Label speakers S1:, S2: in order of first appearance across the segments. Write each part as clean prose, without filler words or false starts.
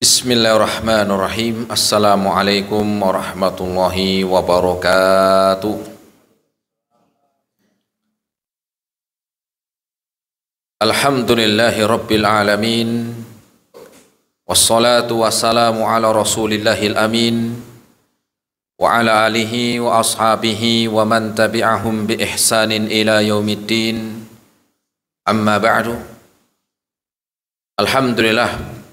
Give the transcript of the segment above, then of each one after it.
S1: Bismillahirrahmanirrahim. Assalamualaikum warahmatullahi wabarakatuh. Alhamdulillahi rabbil alamin. Wassalatu wassalamu ala rasulillahil amin. Wa ala alihi wa ashabihi wa man tabi'ahum bi ihsanin ila yaumiddin. Amma ba'du. Alhamdulillah,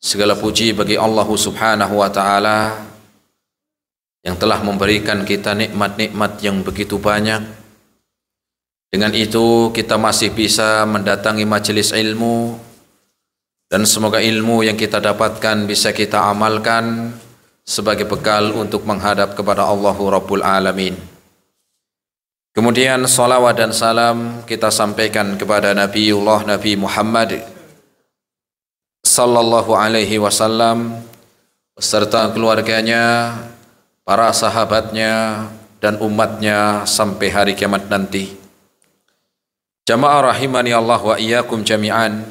S1: segala puji bagi Allah Subhanahu wa ta'ala yang telah memberikan kita nikmat-nikmat yang begitu banyak. Dengan itu kita masih bisa mendatangi majelis ilmu, dan semoga ilmu yang kita dapatkan bisa kita amalkan sebagai bekal untuk menghadap kepada Allah Rabbul Alamin. Kemudian salawat dan salam kita sampaikan kepada Nabiullah Nabi Muhammad sallallahu alaihi wasallam beserta keluarganya, para sahabatnya dan umatnya sampai hari kiamat nanti. Jamaah rahimani Allah wa iyyakum jami'an.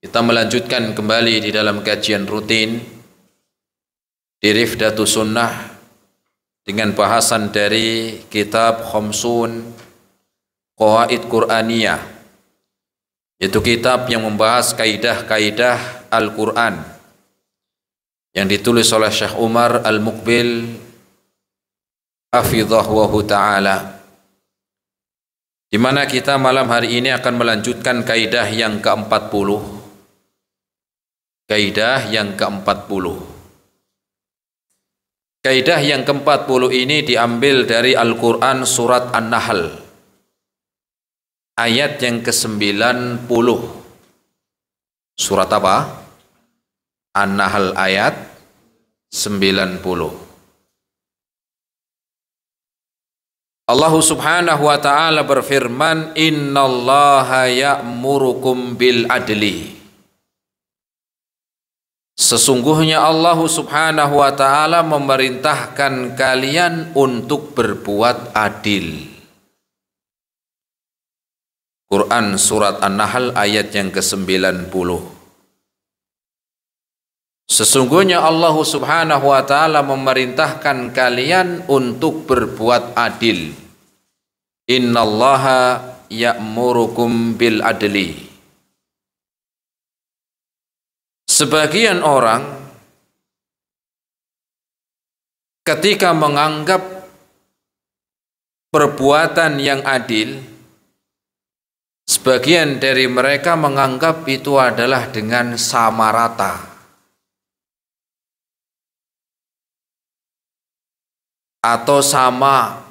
S1: Kita melanjutkan kembali di dalam kajian rutin di Rifdatus Sunnah dengan bahasan dari kitab Khamsun Qawaid Qur'aniyah, yaitu kitab yang membahas kaidah-kaidah Al-Quran yang ditulis oleh Syekh Umar Al-Muqbil hafidhahu ta'ala, di mana kita malam hari ini akan melanjutkan kaidah yang ke-40. Kaidah yang ke-40. Kaidah yang ke-40 ini diambil dari Al-Quran surat An-Nahl ayat yang ke-90. Surat apa? An-Nahl ayat 90. Allah Subhanahu wa ta'ala berfirman, innallaha ya'murukum bil adli. Sesungguhnya Allah Subhanahu wa ta'ala memerintahkan kalian untuk berbuat adil. Quran surat An-Nahl ayat yang ke-90. Sesungguhnya Allah Subhanahu wa ta'ala memerintahkan kalian untuk berbuat adil. Innallaha ya'murukum bil adli. Sebagian orang ketika menganggap perbuatan yang adil, sebagian dari mereka menganggap itu adalah dengan sama rata atau sama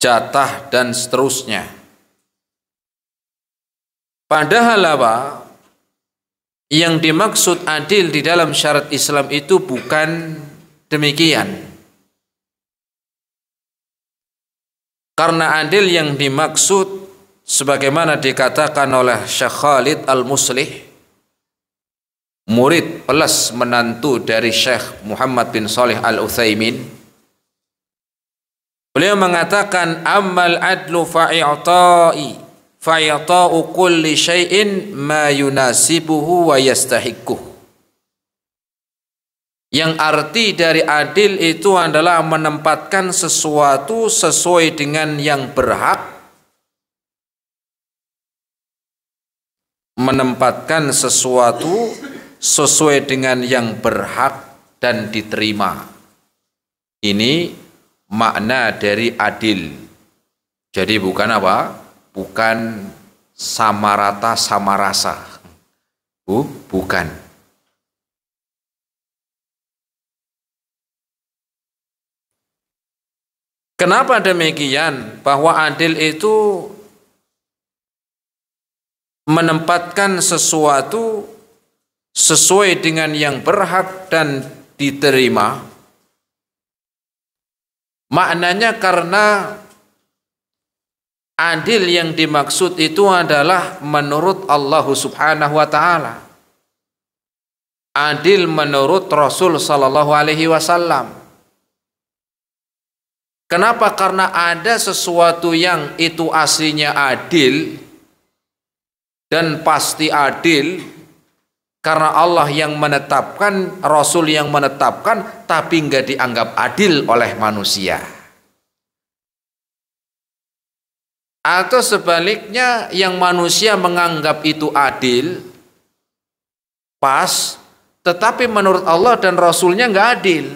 S1: jatah dan seterusnya. Padahal apa? Yang dimaksud adil di dalam syariat Islam itu bukan demikian. Karena adil yang dimaksud sebagaimana dikatakan oleh Syekh Khalid Al-Muslih, murid plus menantu dari Syekh Muhammad bin Shalih Al-Utsaimin, beliau mengatakan, ammal adlu fa'i'ta'u kulli syai'in ma yunasibuhu wa yastahiquh. Yang arti dari adil itu adalah menempatkan sesuatu sesuai dengan yang berhak, menempatkan sesuatu sesuai dengan yang berhak dan diterima. Ini makna dari adil. Jadi bukan apa? Bukan sama rata sama rasa. Bukan. Kenapa demikian? Bahwa adil itu menempatkan sesuatu sesuai dengan yang berhak dan diterima. Maknanya karena adil yang dimaksud itu adalah menurut Allah Subhanahu wa ta'ala. Adil menurut Rasul sallallahu alaihi wasallam. Kenapa? Karena ada sesuatu yang itu aslinya adil dan pasti adil, Karena Allah yang menetapkan, Rasul yang menetapkan, tapi nggak dianggap adil oleh manusia. Atau sebaliknya, yang manusia menganggap itu adil, pas, tetapi menurut Allah dan Rasulnya nggak adil.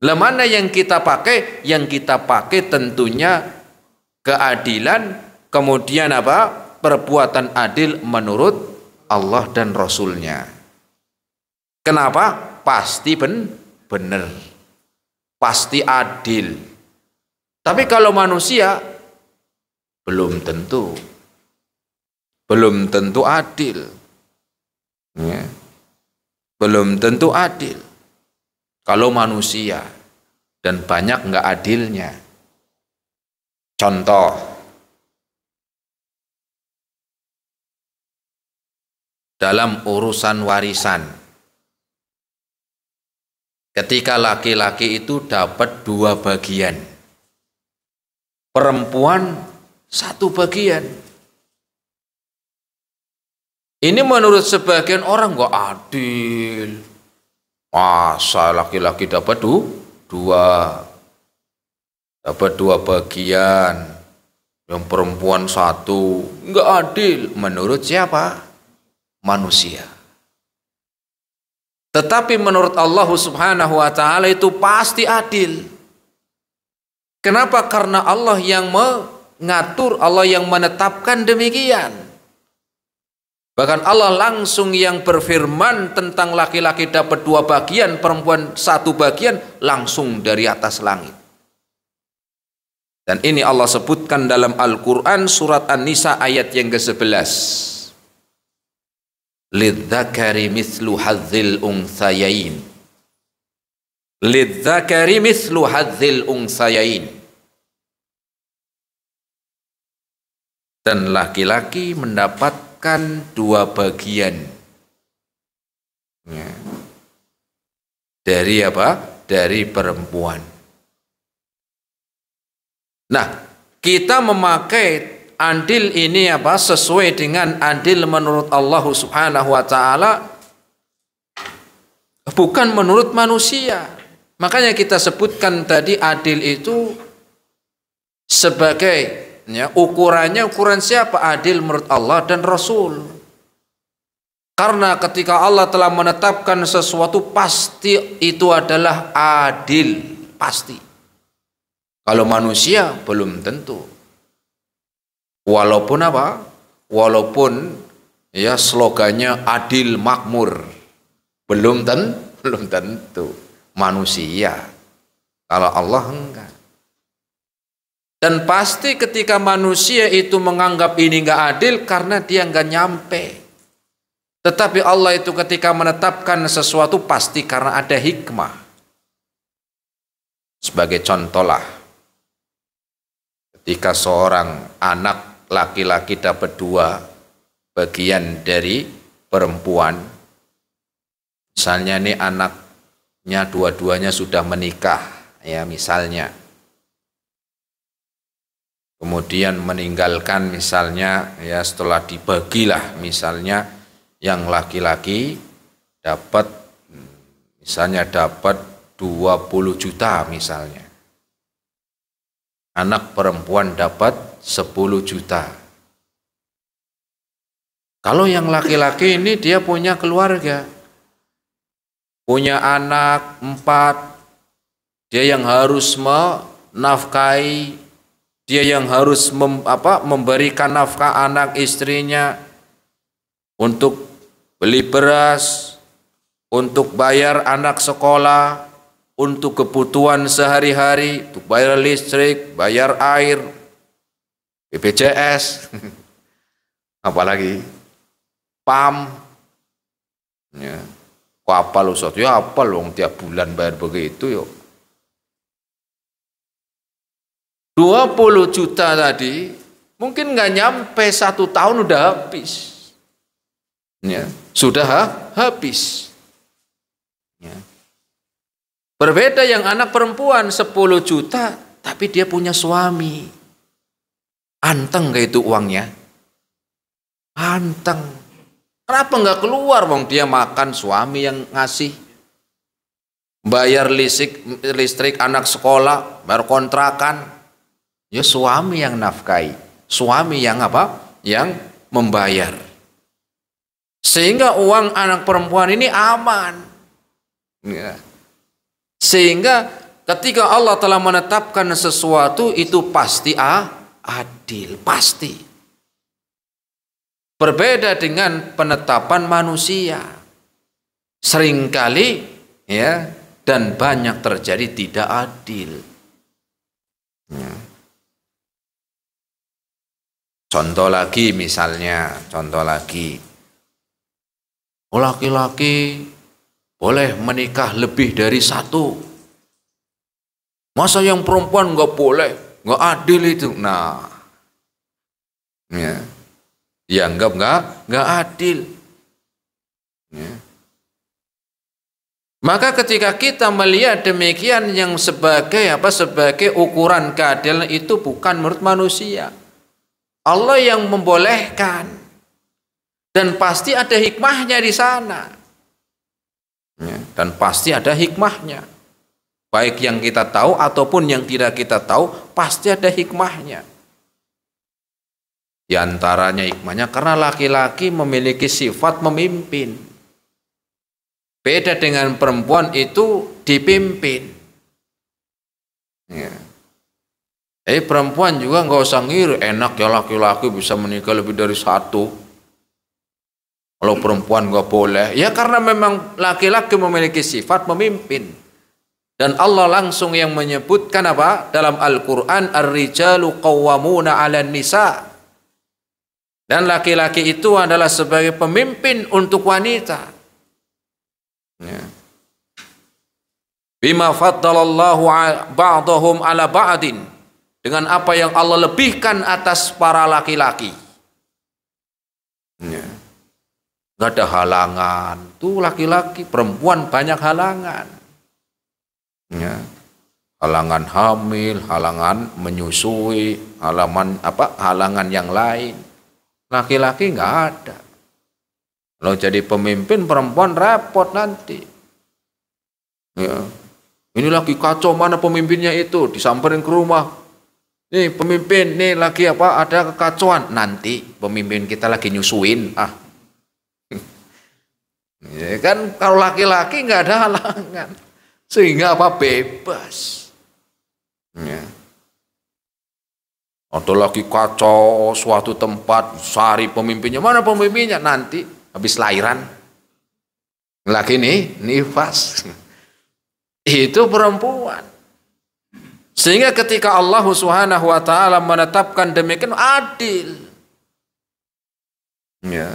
S1: Lah mana yang kita pakai? Yang kita pakai tentunya keadilan, kemudian apa? Perbuatan adil menurut Allah dan Rasulnya. Kenapa? Pasti benar, pasti adil. Tapi kalau manusia belum tentu adil, ya. Belum tentu adil kalau manusia, dan banyak nggak adilnya. Contoh, dalam urusan warisan, ketika laki-laki itu dapat 2 bagian, perempuan 1 bagian. Ini menurut sebagian orang nggak adil. Masa laki-laki dapat 2 bagian, yang perempuan 1, nggak adil. Menurut siapa? Manusia. Tetapi menurut Allah Subhanahu wa ta'ala itu pasti adil. Kenapa? Karena Allah yang mengatur, Allah yang menetapkan demikian. Bahkan Allah langsung yang berfirman tentang laki-laki dapat 2 bagian, perempuan 1 bagian, langsung dari atas langit. Dan ini Allah sebutkan dalam Al-Quran surat An-Nisa ayat yang ke-11. Lidzakari mithlu hadzil unthayain. Lidzakari mithlu hadzil unthayain. Dan laki-laki mendapat 2 bagian, ya, dari apa? Dari perempuan. Nah, kita memakai adil ini apa? Sesuai dengan adil menurut Allah Subhanahu wa ta'ala, bukan menurut manusia. Makanya kita sebutkan tadi adil itu sebagai, ya, ukuran siapa? Adil menurut Allah dan Rasul. Karena ketika Allah telah menetapkan sesuatu, pasti itu adalah adil, pasti. Kalau manusia belum tentu. Walaupun apa? Walaupun ya slogannya adil makmur, belum tentu manusia. Kalau Allah enggak. Dan pasti ketika manusia itu menganggap ini enggak adil karena dia enggak nyampe. Tetapi Allah itu ketika menetapkan sesuatu pasti karena ada hikmah. Sebagai contohlah, ketika seorang anak laki-laki dapat 2 bagian dari perempuan, misalnya ini anaknya dua-duanya sudah menikah, ya misalnya, kemudian meninggalkan misalnya, ya setelah dibagilah misalnya, yang laki-laki dapat misalnya dapat 20 juta misalnya, anak perempuan dapat 10 juta. Kalau yang laki-laki ini dia punya keluarga, punya anak 4, dia yang harus menafkahi, dia yang harus memberikan nafkah anak istrinya, untuk beli beras, untuk bayar anak sekolah, untuk kebutuhan sehari-hari, untuk bayar listrik, bayar air, BPJS, apalagi PAM, ya, kok apal Ustaz? Ya apal wong tiap bulan bayar begitu yuk. 20 juta tadi mungkin nggak nyampe 1 tahun udah habis. Ya, sudah habis. Ya. Berbeda yang anak perempuan 10 juta, tapi dia punya suami. Anteng gak itu uangnya? Anteng. Kenapa nggak keluar? Wong dia makan, suami yang ngasih. Bayar listrik anak sekolah, bayar kontrakan. Ya suami yang nafkahi. Suami yang apa? Yang membayar. Sehingga uang anak perempuan ini aman. Ya. Sehingga ketika Allah telah menetapkan sesuatu itu pasti adil, pasti. Berbeda dengan penetapan manusia. Seringkali ya dan banyak terjadi tidak adil. Ya. Contoh lagi misalnya, laki-laki boleh menikah lebih dari satu. Masa yang perempuan nggak boleh, nggak adil itu. Nah, ya. Dianggap nggak adil. Ya. Maka ketika kita melihat demikian yang sebagai ukuran keadilan itu bukan menurut manusia. Allah yang membolehkan dan pasti ada hikmahnya di sana. Ya, dan pasti ada hikmahnya. Baik yang kita tahu ataupun yang tidak kita tahu pasti ada hikmahnya. Di antaranya hikmahnya karena laki-laki memiliki sifat memimpin. Beda dengan perempuan itu dipimpin. Ya. Perempuan juga nggak usah ngiri, enak ya laki-laki bisa menikah lebih dari satu. Kalau perempuan nggak boleh, ya karena memang laki-laki memiliki sifat memimpin. Dan Allah langsung yang menyebutkan apa? Dalam Al-Quran, Ar-rijalu qawwamuna 'alan nisa. Dan laki-laki itu adalah sebagai pemimpin untuk wanita. Ya. Bima faddalallahu ba'dahum 'ala ba'din. Dengan apa yang Allah lebihkan atas para laki-laki. Ya. Gak ada halangan. Tuh laki-laki, perempuan banyak halangan. Ya. Halangan hamil, halangan menyusui, halangan yang lain. Laki-laki nggak ada. Kalau jadi pemimpin perempuan repot nanti. Ya. Ini lagi kacau, mana pemimpinnya itu? Disamperin ke rumah. Nih pemimpin, nih lagi ada kekacauan. Nanti pemimpin kita lagi nyusuin. Ya kan kalau laki-laki nggak ada halangan. Sehingga bebas. Ya. Ada lagi kacau suatu tempat, cari pemimpinnya. Mana pemimpinnya? Nanti habis lahiran. Lagi nih, nifas. Itu perempuan. Sehingga ketika Allah Subhanahu wa taala menetapkan demikian adil. Ya.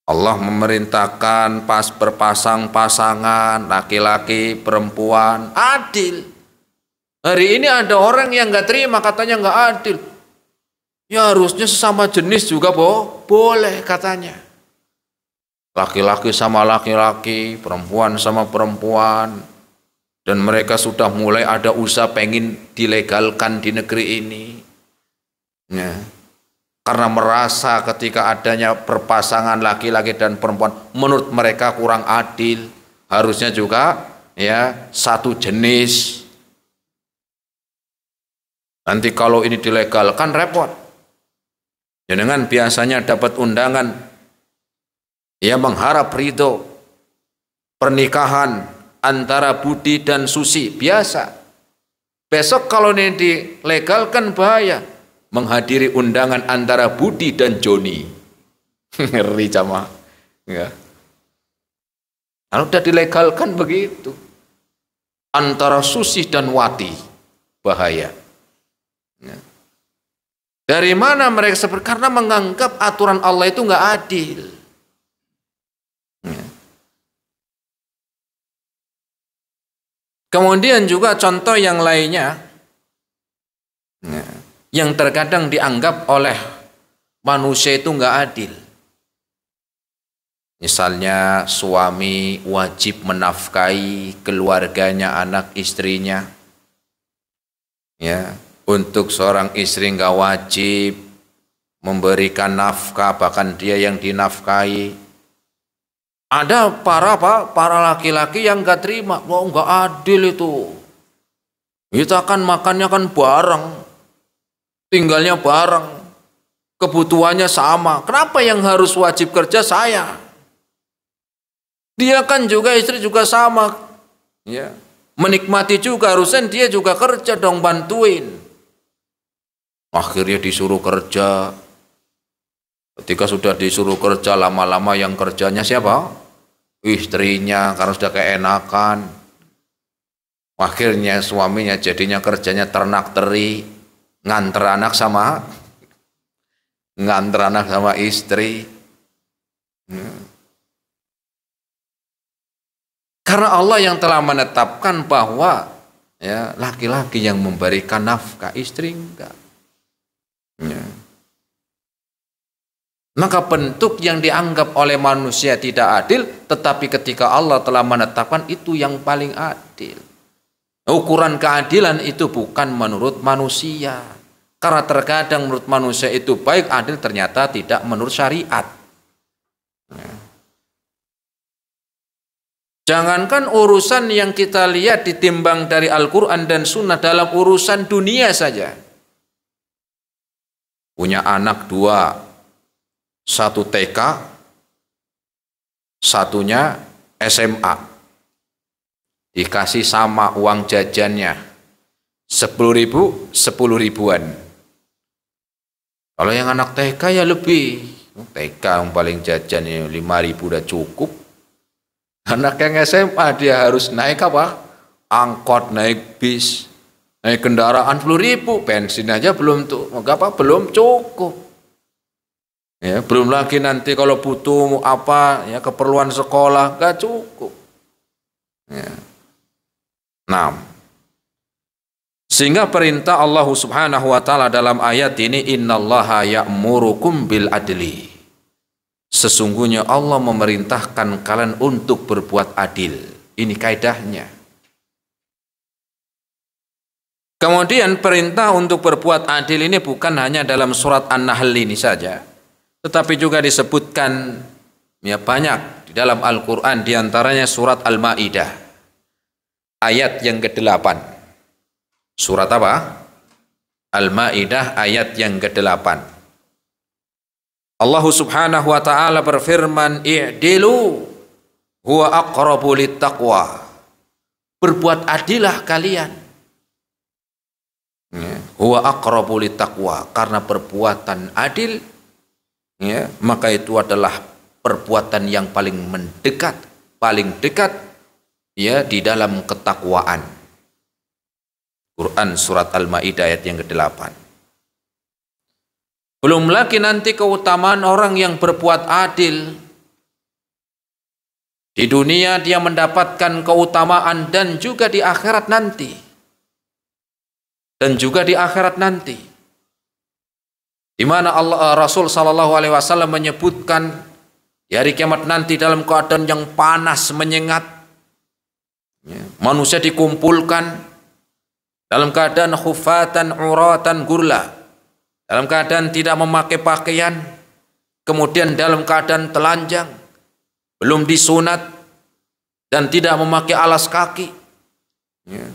S1: Allah memerintahkan berpasang-pasangan laki-laki, perempuan, adil. Hari ini ada orang yang nggak terima, katanya nggak adil. Ya harusnya sesama jenis juga boleh katanya. Laki-laki sama laki-laki, perempuan sama perempuan. Dan mereka sudah mulai ada usaha pengen dilegalkan di negeri ini. Ya. Karena merasa ketika adanya berpasangan laki-laki dan perempuan menurut mereka kurang adil. Harusnya juga ya satu jenis. Nanti kalau ini dilegalkan repot. Jangan biasanya dapat undangan ya mengharap ridho pernikahan antara Budi dan Susi biasa. Besok kalau ini dilegalkan bahaya, menghadiri undangan antara Budi dan Joni. Ngeri jamaah. Ya. Kalau sudah dilegalkan begitu, antara Susi dan Wati bahaya. Ya. Dari mana mereka seperti? Karena menganggap aturan Allah itu nggak adil. Ya. Kemudian juga contoh yang lainnya, ya, yang terkadang dianggap oleh manusia itu nggak adil. Misalnya suami wajib menafkahi keluarganya, anak istrinya. Ya, untuk seorang istri nggak wajib memberikan nafkah, bahkan dia yang dinafkahi. Ada para laki-laki yang nggak terima, wah nggak adil itu. Kita kan makannya kan bareng, tinggalnya bareng, kebutuhannya sama. Kenapa yang harus wajib kerja saya? Dia kan juga istri juga sama, ya. Menikmati juga, harusnya dia juga kerja dong, bantuin. Akhirnya disuruh kerja. Ketika sudah disuruh kerja, lama-lama yang kerjanya siapa? Istrinya, karena sudah keenakan. Akhirnya suaminya jadinya kerjanya ternak teri, nganter anak sama istri. Karena Allah yang telah menetapkan bahwa ya laki-laki yang memberikan nafkah, istri enggak. Ya. Maka bentuk yang dianggap oleh manusia tidak adil, tetapi ketika Allah telah menetapkan itu yang paling adil. Ukuran keadilan itu bukan menurut manusia. Karena terkadang menurut manusia itu baik, adil, ternyata tidak menurut syariat. Ya. Jangankan urusan yang kita lihat ditimbang dari Al-Quran dan Sunnah, dalam urusan dunia saja. Punya anak dua, satu TK, satunya SMA. Dikasih sama uang jajannya 10.000, 10.000-an. Kalau yang anak TK ya lebih. TK yang paling jajannya 5.000 udah cukup. Anak yang SMA dia harus naik apa? Angkot, naik bis, naik kendaraan 10.000, bensin aja belum belum cukup. Ya, belum lagi nanti kalau butuh apa ya keperluan sekolah gak cukup. Ya. Nah, sehingga perintah Allah Subhanahu wa taala dalam ayat ini, innallaha ya'murukum bil adli. Sesungguhnya Allah memerintahkan kalian untuk berbuat adil. Ini kaidahnya. Kemudian perintah untuk berbuat adil ini bukan hanya dalam surat An-Nahl ini saja, tetapi juga disebutkan ya banyak di dalam Al-Quran, diantaranya surat Al-Ma'idah ayat yang ke-8. Surat apa? Al-Ma'idah ayat yang ke-8. Allah Subhanahu wa taala berfirman, i'dilu huwa aqrabu littaqwa. Berbuat adillah kalian. Ya, huwa aqrabu littaqwa, karena perbuatan adil ya, maka itu adalah perbuatan yang paling mendekat, paling dekat ya di dalam ketakwaan. Quran surat Al-Maidah ayat yang ke-8. Belum lagi nanti keutamaan orang yang berbuat adil. Di dunia dia mendapatkan keutamaan dan juga di akhirat nanti. Dan juga di akhirat nanti. Di mana Rasul sallallahu alaihi wasallam menyebutkan di hari kiamat nanti dalam keadaan yang panas menyengat. Manusia dikumpulkan dalam keadaan khufatan uratan gurla. Dalam keadaan tidak memakai pakaian, kemudian dalam keadaan telanjang, belum disunat, dan tidak memakai alas kaki. Ya.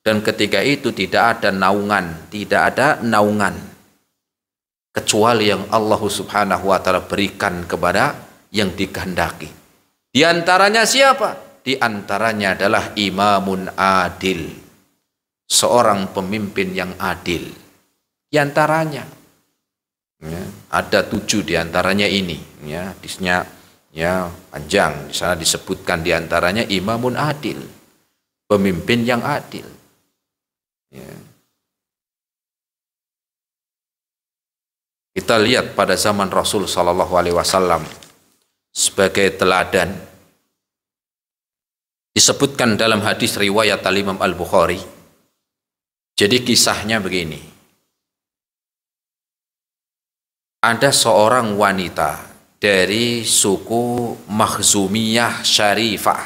S1: Dan ketika itu tidak ada naungan, kecuali yang Allah Subhanahu wa taala berikan kepada yang dikehendaki. Di antaranya siapa? Di antaranya adalah imamun adil, seorang pemimpin yang adil. Di antaranya ya, ada 7 di antaranya ini ya, hadisnya ya panjang, di sana disebutkan di antaranya imamun adil, pemimpin yang adil ya. Kita lihat pada zaman Rasul sallallahu alaihi wasallam sebagai teladan, disebutkan dalam hadis riwayat Al-Imam Al-Bukhari. Jadi kisahnya begini. Ada seorang wanita dari suku Makhzumiyah Syarifah.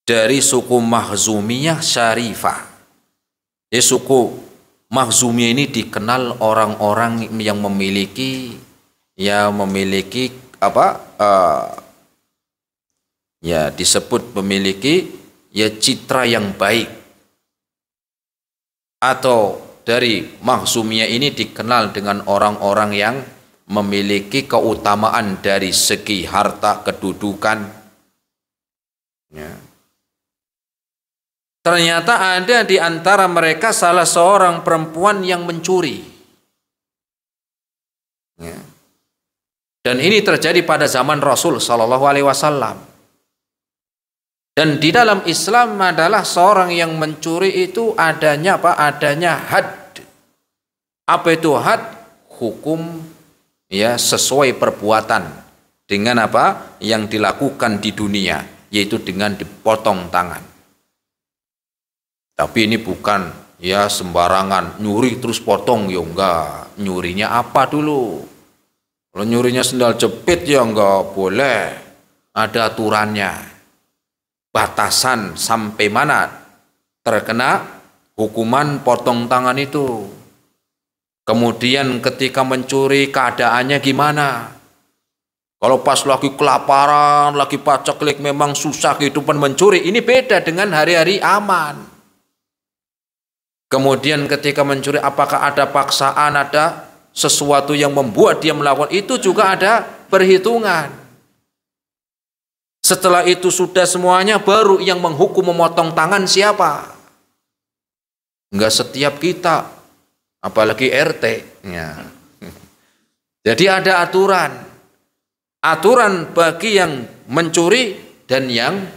S1: Dari suku Makhzumiyah Syarifah. Ini suku Makhzumiyah ini dikenal orang-orang yang memiliki apa? Disebut memiliki citra yang baik. Atau dari Makhzumiyah ini dikenal dengan orang-orang yang memiliki keutamaan dari segi harta, kedudukan. Ya. Ternyata ada di antara mereka salah seorang perempuan yang mencuri. Ya. Dan ini terjadi pada zaman Rasul Shallallahu Alaihi Wasallam. Dan di dalam Islam adalah seorang yang mencuri itu adanya apa? Adanya had. Apa itu had? Hukum sesuai perbuatan dengan apa yang dilakukan di dunia, yaitu dengan dipotong tangan. Tapi ini bukan sembarangan nyuri terus potong, enggak. Nyurinya apa dulu? Kalau nyurinya sendal jepit enggak boleh. Ada aturannya. Batasan sampai mana terkena hukuman potong tangan itu. Kemudian ketika mencuri keadaannya gimana? Kalau pas lagi kelaparan, lagi paceklik, memang susah kehidupan mencuri, ini beda dengan hari-hari aman. Kemudian ketika mencuri, apakah ada paksaan, ada sesuatu yang membuat dia melakukan itu, juga ada perhitungan. Setelah itu sudah semuanya, baru yang menghukum memotong tangan siapa? Enggak setiap kita, apalagi RT. Ya. Jadi ada aturan. Aturan bagi yang mencuri dan yang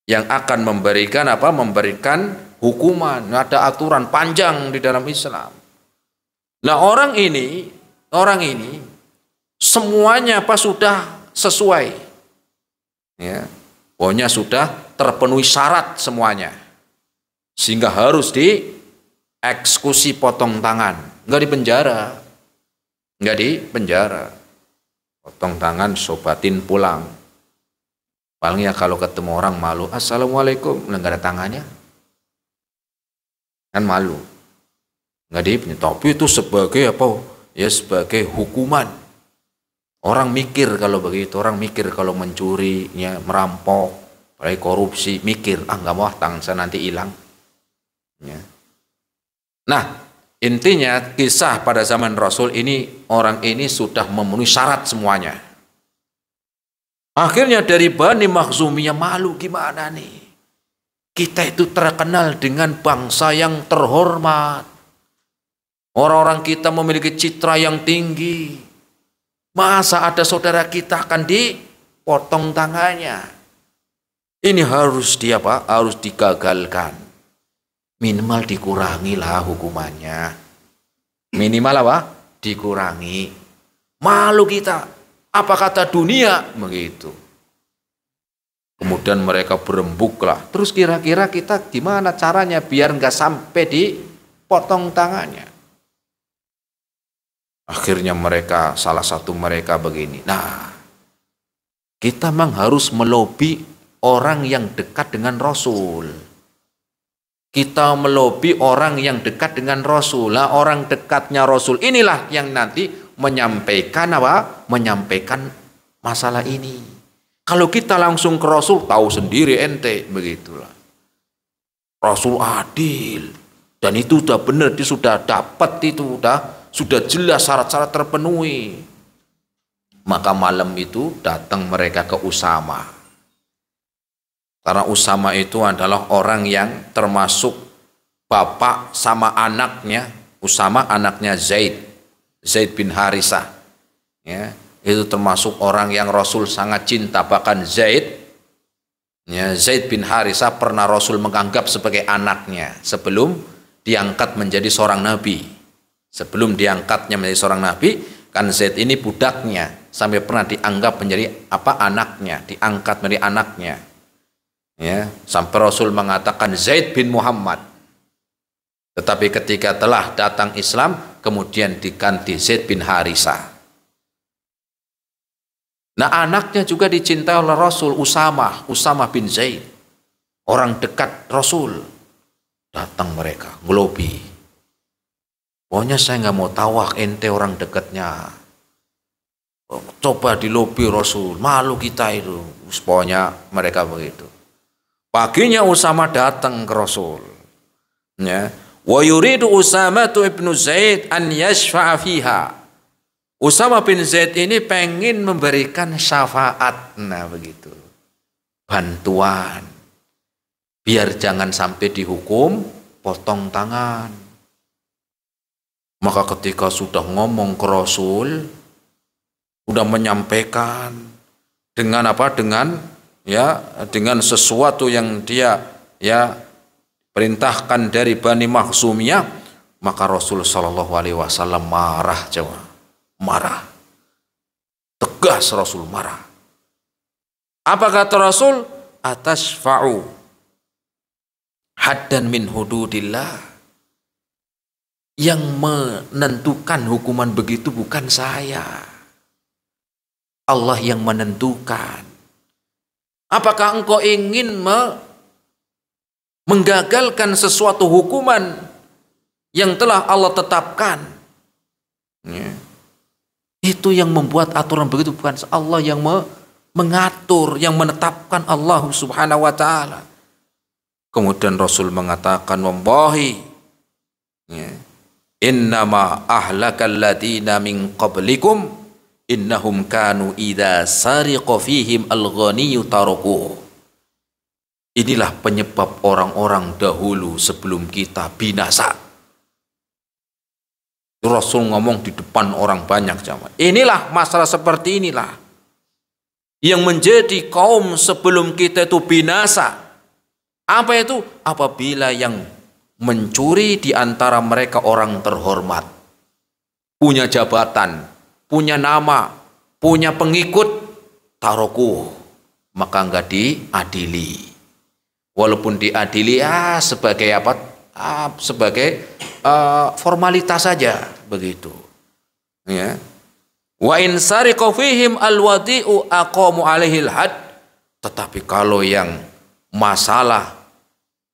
S1: akan memberikan apa? Memberikan hukuman. Ada aturan panjang di dalam Islam. Nah, orang ini semuanya apa sudah sesuai. Ya. Pokoknya sudah terpenuhi syarat semuanya. Sehingga harus dieksekusi potong tangan. Enggak dipenjara. Enggak dipenjara. Potong tangan, sobatin pulang. Paling kalau ketemu orang malu, assalamualaikum, enggak ada tangannya. Kan malu. Enggak dipenjara. Tapi itu sebagai apa? Ya sebagai hukuman. Orang mikir kalau begitu, orang mikir kalau mencuri, merampok, apalagi korupsi, mikir, enggak mau tangan saya nanti hilang. Ya. Nah, intinya kisah pada zaman Rasul ini, orang ini sudah memenuhi syarat semuanya. Akhirnya dari Bani Makhzumiyah malu, gimana nih? Kita itu terkenal dengan bangsa yang terhormat. Orang-orang kita memiliki citra yang tinggi. Masa ada saudara kita akan dipotong tangannya? Ini harus harus digagalkan. Minimal dikurangi lah hukumannya. Minimal apa? Dikurangi. Malu kita. Apa kata dunia? Begitu. Kemudian mereka berembuk lah. Terus kira-kira kita gimana caranya biar nggak sampai dipotong tangannya? Akhirnya salah satu mereka begini. Nah, kita memang harus melobi orang yang dekat dengan Rasul. Kita melobi orang yang dekat dengan Rasul. Nah, orang dekatnya Rasul inilah yang nanti menyampaikan apa? Menyampaikan masalah ini. Kalau kita langsung ke Rasul, tahu sendiri ente, begitulah. Rasul adil. Dan itu sudah benar, dia sudah dapat itu, sudah jelas syarat-syarat terpenuhi. Maka malam itu datang mereka ke Usama. Karena Usama itu adalah orang yang termasuk bapak sama anaknya. Usama anaknya Zaid bin Harisah. Ya, itu termasuk orang yang Rasul sangat cinta. Bahkan Zaid bin Harisah pernah Rasul menganggap sebagai anaknya sebelum diangkat menjadi seorang nabi. Sebelum diangkatnya menjadi seorang nabi, kan Zaid ini budaknya, sampai pernah dianggap menjadi anaknya, diangkat menjadi anaknya. Ya, sampai Rasul mengatakan Zaid bin Muhammad. Tetapi ketika telah datang Islam, kemudian diganti Zaid bin Harisah. Nah, anaknya juga dicintai oleh Rasul, Usama bin Zaid. Orang dekat Rasul. Datang mereka, ngelobi. Pokoknya saya nggak mau tawak, ente orang dekatnya. Coba di lobi Rasul, malu kita itu. Pokoknya mereka begitu. Paginya Usama datang ke Rasul. Ya. Wa yuridu Usama ibnu Zaid an yashfa'a fiha. Usama bin Zaid ini pengen memberikan syafaat. Nah begitu. Bantuan. Biar jangan sampai dihukum potong tangan. Maka ketika sudah ngomong ke Rasul, sudah menyampaikan dengan apa? Dengan sesuatu yang dia perintahkan dari Bani Makhzumiyah, maka Rasul sallallahu alaihi wasallam marah, marah. Tegas Rasul marah. Apa kata Rasul? Atasfa'u haddan min hududillah. Yang menentukan hukuman begitu bukan saya. Allah yang menentukan. Apakah engkau ingin menggagalkan sesuatu hukuman yang telah Allah tetapkan? Ya. Itu yang membuat aturan begitu, bukan Allah yang mengatur, yang menetapkan, Allah subhanahu wa ta'ala. Kemudian Rasul mengatakan, wallahi, ya, innama ahlakal ladina min qablikum innahum kanu idza sariqa fihim al-ghaniyyu tarakuhu. Inilah penyebab orang-orang dahulu sebelum kita binasa. Rasul ngomong di depan orang banyak, jamaah. Inilah masalah seperti inilah yang menjadi kaum sebelum kita itu binasa. Apa itu? Apabila yang mencuri di antara mereka orang terhormat, punya jabatan, punya nama, punya pengikut, taroku, maka enggak diadili. Walaupun diadili sebagai apa? Sebagai formalitas saja begitu. Ya. Wa in sariqa fihim alwadi'u aqamu alaihil had. Tetapi kalau yang masalah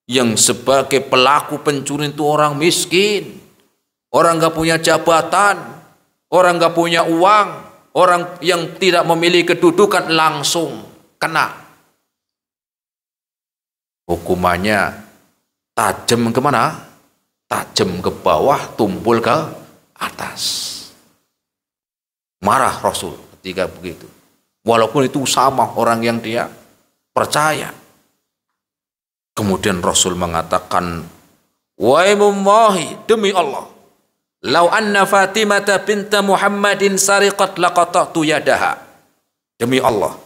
S1: yang sebagai pelaku pencuri itu orang miskin, orang enggak punya jabatan, orang nggak punya uang, orang yang tidak memiliki kedudukan, langsung kena. Hukumannya tajam kemana? Tajam ke bawah, tumpul ke atas. Marah Rasul ketika begitu. Walaupun itu sama orang yang dia percaya. Kemudian Rasul mengatakan, waimullahi, demi Allah, lau anna Fatimah binta Muhammadin sariqat laqata'tu yadaha. Demi Allah,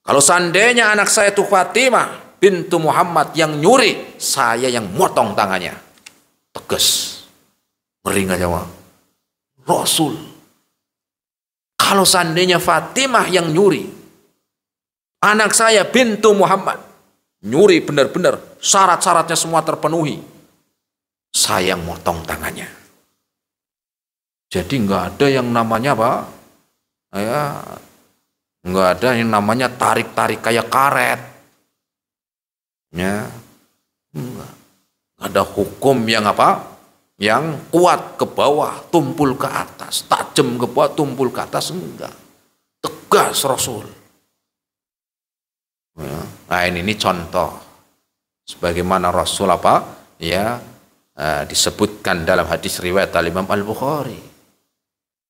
S1: kalau seandainya anak saya itu Fatimah bintu Muhammad yang nyuri, saya yang motong tangannya. Tegas. Ngeri nggak jawab? Rasul, kalau seandainya Fatimah yang nyuri, anak saya bintu Muhammad nyuri benar-benar syarat-syaratnya semua terpenuhi, saya yang motong tangannya. Jadi nggak ada yang namanya apa? Ya, nggak ada yang namanya tarik-tarik kayak karet. Ya, nggak ada hukum yang apa? Yang kuat ke bawah, tumpul ke atas, tajam ke bawah, tumpul ke atas, enggak. Tegas Rasul. Ya. Nah ini contoh sebagaimana Rasul apa? Ya, disebutkan dalam hadis riwayat Imam Al-Bukhari.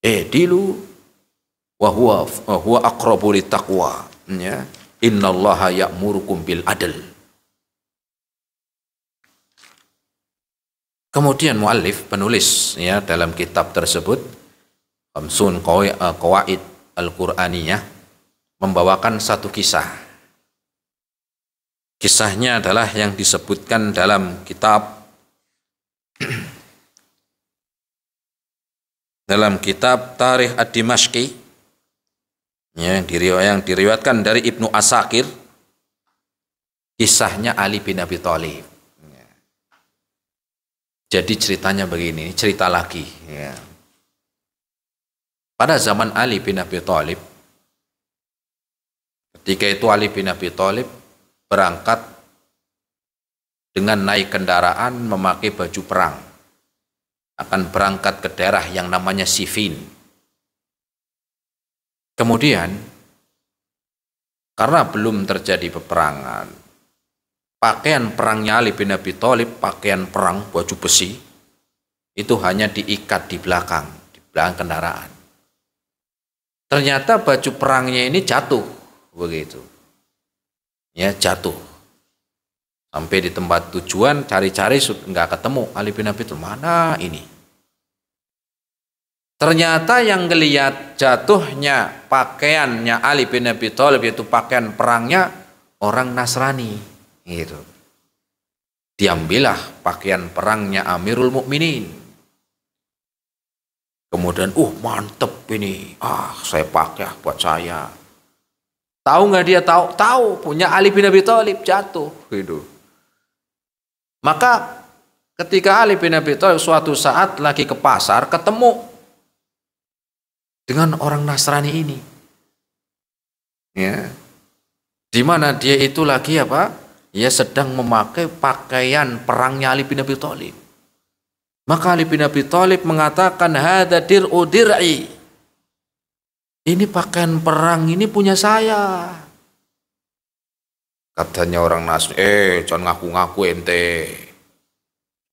S1: Dilu wa huwa aqrabu littaqwa. Ya. Innallaha ya'murukum bil adl. Kemudian muallif penulis ya dalam kitab tersebut Khamsun Qawaid Al-Qur'aniyah membawakan satu kisah. Kisahnya adalah yang disebutkan dalam kitab Tarikh Ad-Dimashqi ya, yang diriwayatkan dari Ibnu Asakir, kisahnya Ali bin Abi Thalib. Jadi ceritanya begini, cerita lagi ya. Pada zaman Ali bin Abi Thalib, ketika itu Ali bin Abi Thalib berangkat dengan naik kendaraan memakai baju perang. akan berangkat ke daerah yang namanya Siffin. Kemudian karena belum terjadi peperangan, pakaian perangnya Ali bin Abi Thalib, pakaian perang baju besi, itu hanya diikat di belakang kendaraan. Ternyata baju perangnya ini jatuh, begitu. Ya, jatuh. Sampai di tempat tujuan, cari-cari nggak ketemu Ali bin Abi Thalib. Mana ini? Ternyata yang ngelihat jatuhnya pakaiannya Ali bin Abi Thalib, yaitu pakaian perangnya orang Nasrani, gitu. Diambillah pakaian perangnya Amirul Mukminin. Kemudian, mantep ini, saya pakai buat saya. Tahu nggak dia? Tahu punya Ali bin Abi Thalib jatuh, gitu. Maka ketika Ali bin Abi Thalib suatu saat lagi ke pasar, ketemu dengan orang Nasrani ini, ya, di mana dia itu lagi apa? Ya, sedang memakai pakaian perangnya Ali bin Abi Thalib. Maka Ali bin Abi Thalib mengatakan, hadza dir'u dir'i. Ini pakaian perang ini punya saya. Katanya orang Nasrani, jangan ngaku-ngaku ente.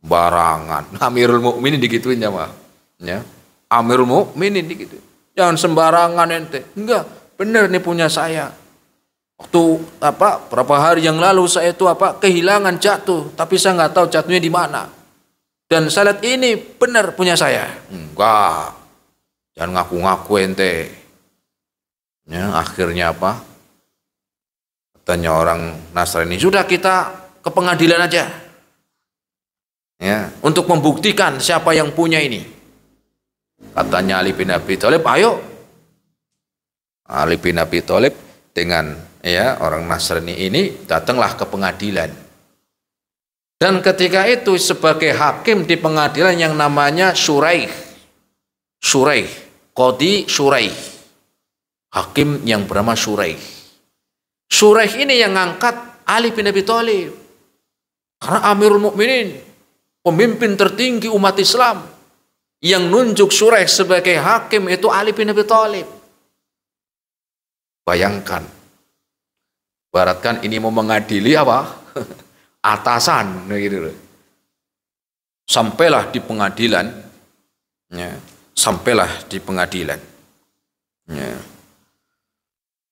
S1: Barangan. Amirul Mukminin digituin ya. Amirul Mukminin digituin. Jangan sembarangan ente. Enggak, benar nih punya saya. Waktu berapa hari yang lalu saya itu kehilangan jatuh, tapi saya nggak tahu jatuhnya di mana. Dan saya lihat ini benar punya saya. Enggak. Jangan ngaku-ngaku ente. Ya, akhirnya katanya orang Nasrani, sudah kita ke pengadilan aja. Ya, untuk membuktikan siapa yang punya ini. Katanya Ali bin Abi Thalib, ayo. Ali bin Abi Thalib dengan orang Nasrani ini datanglah ke pengadilan. Dan ketika itu sebagai hakim di pengadilan yang namanya Shuraih, Qadi Shuraih, hakim yang bernama Shuraih. Shuraih ini yang ngangkat Ali bin Abi Thalib karena Amirul Mukminin, pemimpin tertinggi umat Islam, yang nunjuk Shuraih sebagai hakim itu Ali bin Abi Thalib. Bayangkan, baratkan ini mau mengadili atasan, gitu. Sampailah di pengadilan, ya. Sampailah di pengadilan. Ya.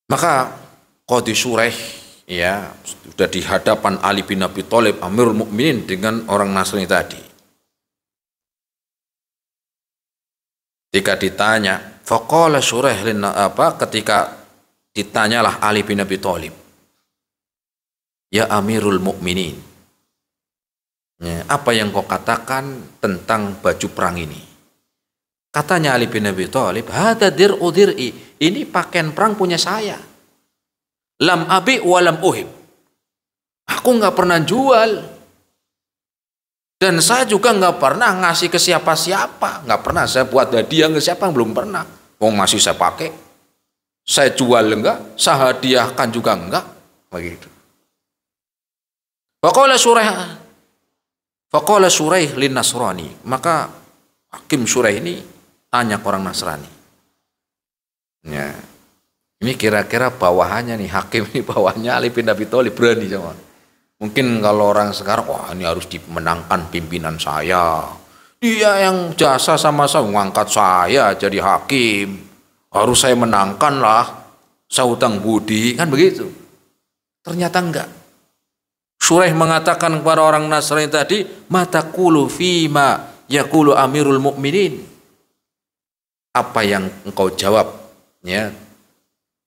S1: Maka Qadi Shuraih, ya, sudah di hadapan Ali bin Abi Thalib, Amirul Mukminin, dengan orang Nasrani tadi. Ketika ditanya, faqala Shuraih ketika ditanyalah Ali bin Abi Thalib, ya Amirul Mukminin, ya, apa yang kau katakan tentang baju perang ini? Katanya Ali bin Abi Thalib, hadza dir'u dir'i, ini pakaian perang punya saya. Lam abi wa lam uhib. Aku nggak pernah jual. Dan saya juga nggak pernah ngasih ke siapa-siapa. Nggak pernah saya buat hadiah ke siapa, belum pernah. Masih saya pakai. Saya jual enggak, saya hadiahkan juga enggak. Begitu. Faqala Shuraih lin Nasrani. Maka hakim Shuraih ini tanya ke orang Nasrani. Ya. Ini kira-kira bawahannya nih, hakim ini bawahannya Ali bin Abi Thalib, berani sama. Mungkin kalau orang sekarang, wah ini harus dimenangkan pimpinan saya. Dia yang jasa sama saya, mengangkat saya jadi hakim. Harus saya menangkan lah, saya hutang budi, kan begitu. Ternyata enggak. Shuraih mengatakan kepada orang Nasrani tadi, mataqulu fima yaqulu Amirul Mukminin. Apa yang engkau jawab, ya,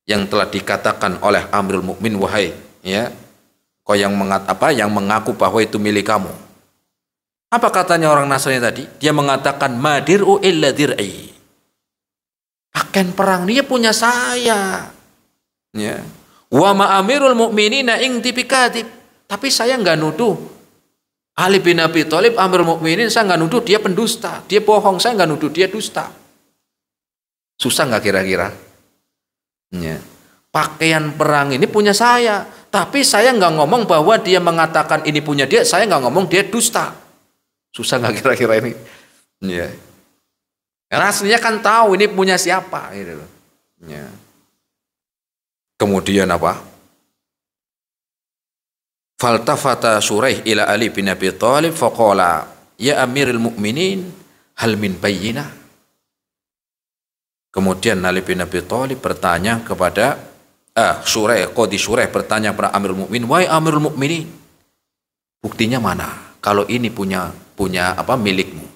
S1: yang telah dikatakan oleh Amirul Mukmin, wahai, ya, kau yang mengaku bahwa itu milik kamu. Apa katanya orang Nasrani tadi? Dia mengatakan madir'u illa dir'i. Pakaian perang dia punya saya. Ya. Wa ma Amirul Mukminina ing tipikatib. Tapi saya enggak nuduh Ali bin Abi Thalib, Amirul Mukminin, saya enggak nuduh dia pendusta, dia bohong, saya enggak nuduh dia dusta. Susah enggak kira-kira? Ya. Pakaian perang ini punya saya, tapi saya nggak ngomong bahwa dia mengatakan ini punya dia, saya nggak ngomong dia dusta. Susah nggak kira-kira ini? Ya. Karena aslinya kan tahu ini punya siapa gitu loh. Ya. Kemudian apa? Faltafata Shuraih ila Ali bin Abi Thalib faqala ya Amirul Mukminin hal min bayyinah. Kemudian Ali bin Abi Thalib bertanya kepada Qadi Shuraih bertanya kepada Amirul Mukminin, "Wahai Amirul Mukminin, buktinya mana? Kalau ini punya apa milikmu?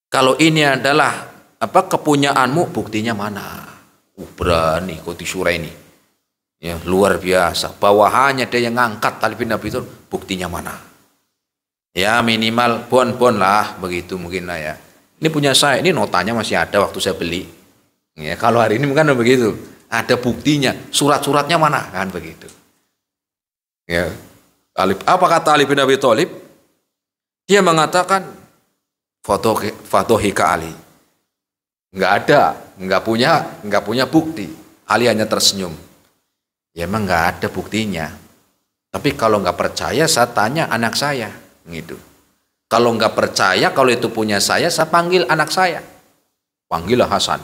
S1: Kalau ini adalah apa kepunyaanmu, buktinya mana?" Berani Qadi Shuraih ini. Ya, luar biasa. Bawahannya dia yang ngangkat Ali bin Abi Thalib, buktinya mana? Ya minimal bon lah begitu mungkin lah ya. Ini punya saya, ini notanya masih ada waktu saya beli. Ya, kalau hari ini bukan begitu. Ada buktinya, surat-suratnya mana kan begitu. Ya. Apa kata Ali bin Abi Thalib? Dia mengatakan Fatohika Ali. Enggak ada, enggak punya bukti. Ali hanya tersenyum. Ya emang nggak ada buktinya. Tapi kalau nggak percaya, saya tanya anak saya, gitu. Kalau nggak percaya, kalau itu punya saya panggil anak saya. Panggillah Hasan.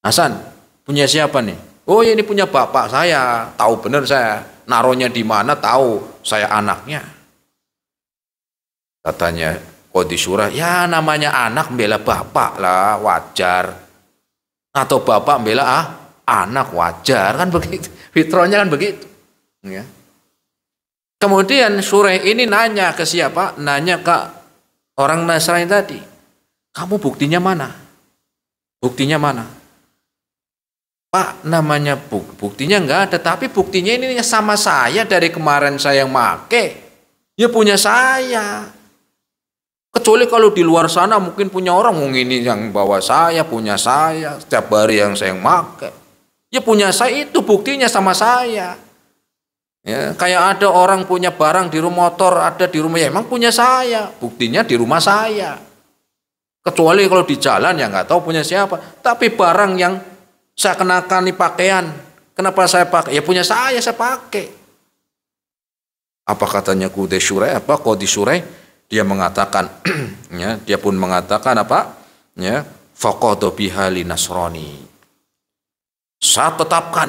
S1: Hasan, punya siapa nih? Oh ya ini punya bapak saya. Tahu bener saya. Naruhnya di mana tahu. Saya anaknya. Katanya Qadi Shuraih, ya namanya anak bela bapak lah, wajar. Atau bapak bela anak, wajar kan begitu, fitrahnya kan begitu ya. Kemudian Shuraih ini nanya ke siapa? Nanya ke orang Nasrani tadi, kamu buktinya mana? Buktinya mana? Pak, namanya buktinya nggak ada, tapi buktinya ini sama saya dari kemarin saya yang make, ya punya saya. Kecuali kalau di luar sana mungkin punya orang, ini yang bawa saya, punya saya, setiap hari yang saya make. Ya punya saya itu buktinya sama saya. Ya, kayak ada orang punya barang di rumah, motor ada di rumah, ya emang punya saya, buktinya di rumah saya. Kecuali kalau di jalan ya nggak tahu punya siapa. Tapi barang yang saya kenakan di pakaian, kenapa saya pakai? Ya punya saya pakai. Apa katanya Qadi Shuraih? Dia mengatakan, ya, dia pun mengatakan apa? Ya, faqadu biha li Nasrani. Saya tetapkan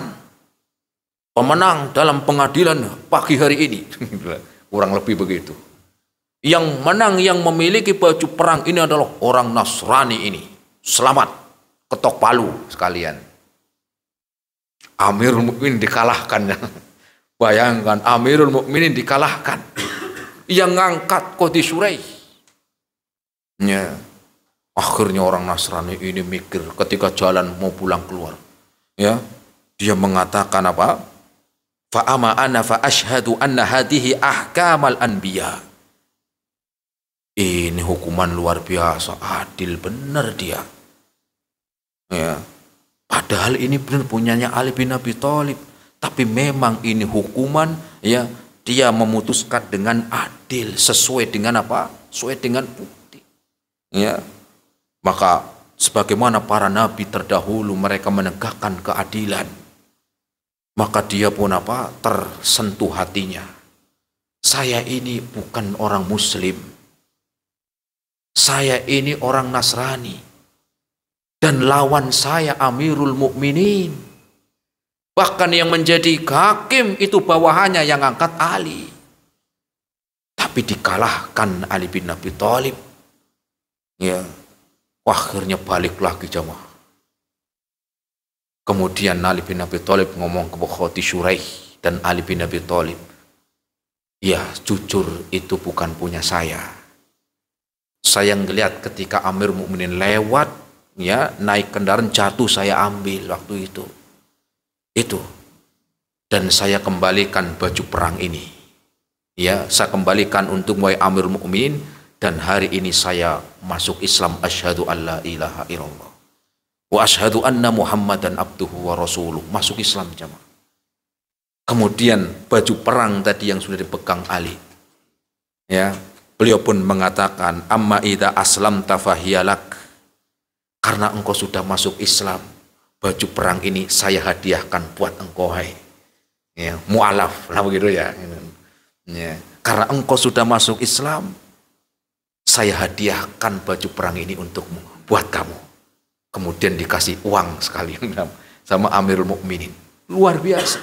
S1: pemenang dalam pengadilan pagi hari ini. Kurang lebih begitu. Yang menang, yang memiliki baju perang ini adalah orang Nasrani ini. Selamat, ketok palu sekalian. Amirul Mukminin dikalahkan. Bayangkan Amirul Mukminin dikalahkan. Yang ngangkat Qadi Shuraih. Ya. Akhirnya orang Nasrani ini mikir ketika jalan mau pulang keluar. Ya, dia mengatakan apa? Fa ama ana fa asyhadu anna hadhihi ahkamal anbiya. Ini hukuman luar biasa, adil benar dia. Ya. Padahal ini benar punyanya Ali bin Abi Thalib, tapi memang ini hukuman ya, dia memutuskan dengan adil sesuai dengan apa? Sesuai dengan bukti. Ya. Maka sebagaimana para nabi terdahulu mereka menegakkan keadilan, maka dia pun apa? Tersentuh hatinya. Saya ini bukan orang Muslim. Saya ini orang Nasrani. Dan lawan saya Amirul Mukminin. Bahkan yang menjadi hakim itu bawahannya yang angkat Ali. Tapi dikalahkan Ali bin Abi Thalib. Ya. Akhirnya balik lagi jamaah. Kemudian Ali bin Abi Thalib ngomong ke Qadi Shuraih dan Ali bin Abi Thalib, ya jujur itu bukan punya saya. Saya ngelihat ketika Amir Mukminin lewat, ya naik kendaraan jatuh saya ambil waktu itu. Dan saya kembalikan baju perang ini. Ya, saya kembalikan untuk wahai Amir Mukminin. Dan hari ini saya masuk Islam, asyhadu alla ilaha illallah wa asyhadu anna Muhammadan abduhu wa rasuluh. Masuk Islam jamaah. Kemudian baju perang tadi yang sudah dipegang Ali, ya, beliau pun mengatakan, amma idza aslamta fahiyalak. Karena engkau sudah masuk Islam, baju perang ini saya hadiahkan buat engkau, hai. Ya, mu'alaf lah begitu ya. Ya. Karena engkau sudah masuk Islam, saya hadiahkan baju perang ini untukmu, buat kamu. Kemudian dikasih uang sekalian sama Amirul Mukminin. Luar biasa.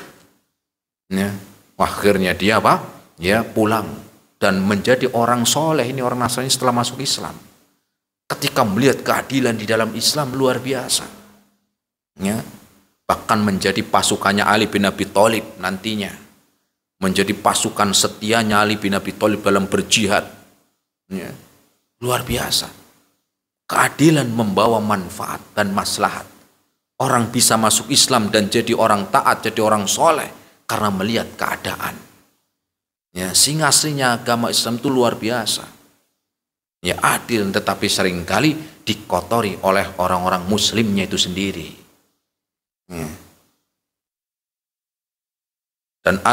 S1: Ya. Akhirnya dia apa? Ya, pulang dan menjadi orang soleh. Ini orang Nasrani setelah masuk Islam. Ketika melihat keadilan di dalam Islam, luar biasa. Ya. Bahkan menjadi pasukannya Ali bin Abi Thalib nantinya. Menjadi pasukan setianya Ali bin Abi Thalib dalam berjihad. Ya. Luar biasa. Keadilan membawa manfaat dan maslahat. Orang bisa masuk Islam dan jadi orang taat, jadi orang soleh karena melihat keadaan. Ya, sehingga aslinya agama Islam itu luar biasa. Ya, adil, tetapi seringkali dikotori oleh orang-orang muslimnya itu sendiri. Ya. Dan